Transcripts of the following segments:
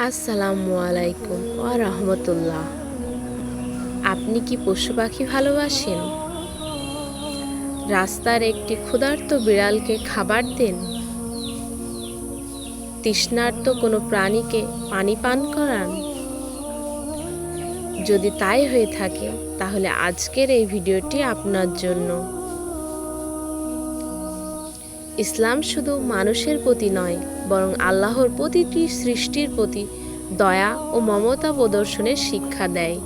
আসসালামু আলাইকুম ওয়া রাহমাতুল্লাহ। আপনি কি পশু পাখি ভালোবাসেন? রাস্তার একটি ক্ষুধার্ত বিড়ালকে খাবার দেন? তৃষ্ণার্ত কোনো প্রাণীকে পানি পান করান? যদি তাই হয়ে থাকে তাহলে আজকের এই ভিডিওটি আপনার জন্য। ইসলাম শুধু মানুষের প্রতি নয়, বরং আল্লাহর প্রতিটি সৃষ্টির প্রতি দয়া ও মমতা প্রদর্শনের শিক্ষা দেয়।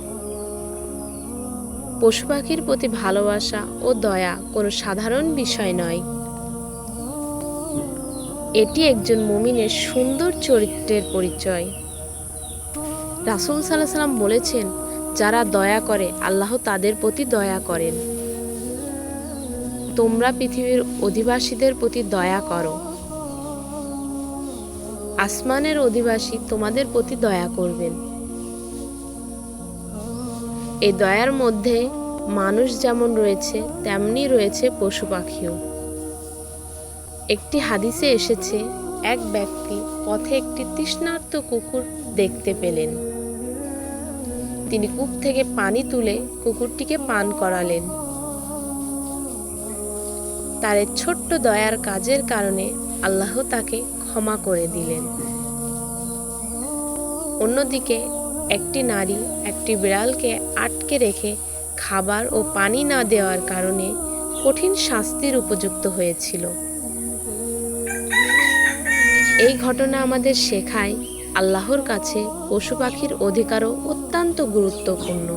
পশু পাখির প্রতি ভালোবাসা ও দয়া কোনো সাধারণ বিষয় নয়। এটি একজন মুমিনের সুন্দর চরিত্রের পরিচয়। রাসূল সাল্লাল্লাহু আলাইহি ওয়াসাল্লাম বলেছেন, যারা দয়া করে আল্লাহ তাদের প্রতি দয়া করেন। তোমরা পৃথিবীর অধিবাসীদের প্রতি দয়া করো, আসমানের অধিবাসী তোমাদের প্রতি দয়া করবেন। এই দয়ার মধ্যে মানুষ যেমন রয়েছে তেমনি রয়েছে পশু পাখিও। একটি হাদিসে এসেছে, এক ব্যক্তি পথে একটি তৃষ্ণার্ত কুকুর দেখতে পেলেন। তিনি কূপ থেকে পানি তুলে কুকুরটিকে পান করালেন। তার এই ছোট্ট দয়ার কাজের কারণে আল্লাহ তাকে ক্ষমা করে দিলেন। অন্যদিকে একটি নারী একটি বিড়ালকে আটকে রেখে খাবার ও পানি না দেওয়ার কারণে কঠিন শাস্তির উপযুক্ত হয়েছিল। এই ঘটনা আমাদের শেখায়, আল্লাহর কাছে পশু পাখির অধিকারও অত্যন্ত গুরুত্বপূর্ণ।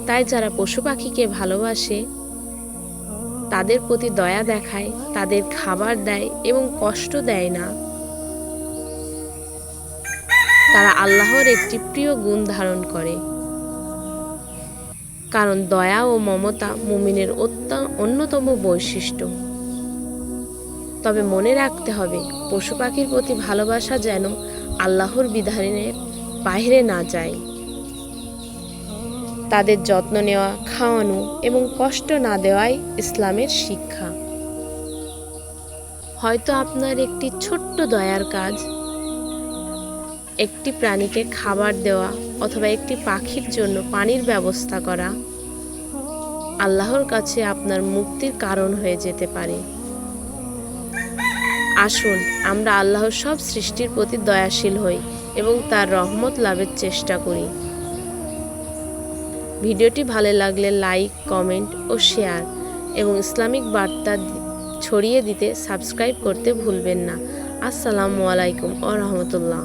তাই যারা পশু পাখিকে ভালোবাসে, তাদের প্রতি দয়া দেখায়, তাদের খাবার দেয় এবং কষ্ট দেয় না, তারা আল্লাহর একটি প্রিয় গুণ ধারণ করে। কারণ দয়া ও মমতা মুমিনের অন্যতম বৈশিষ্ট্য। তবে মনে রাখতে হবে, পশু পাখির প্রতি ভালোবাসা যেন আল্লাহর বিধানের বাইরে না যায়। তাদের যত্ন নেওয়া, খাওয়ানো এবং কষ্ট না দেওয়াই ইসলামের শিক্ষা। হয়তো আপনার একটি ছোট্ট দয়ার কাজ, একটি প্রাণীকে খাবার দেওয়া অথবা একটি পাখির জন্য পানির ব্যবস্থা করা আল্লাহর কাছে আপনার মুক্তির কারণ হয়ে যেতে পারে। আসুন আমরা আল্লাহর সব সৃষ্টির প্রতি দয়াশীল হই এবং তার রহমত লাভের চেষ্টা করি। ভিডিওটি ভালো লাগলে লাইক, কমেন্ট ও শেয়ার এবং ইসলামিক বার্তা ছড়িয়ে দিতে সাবস্ক্রাইব করতে ভুলবেন না। আসসালামু আলাইকুম ওয়া রাহমাতুল্লাহ।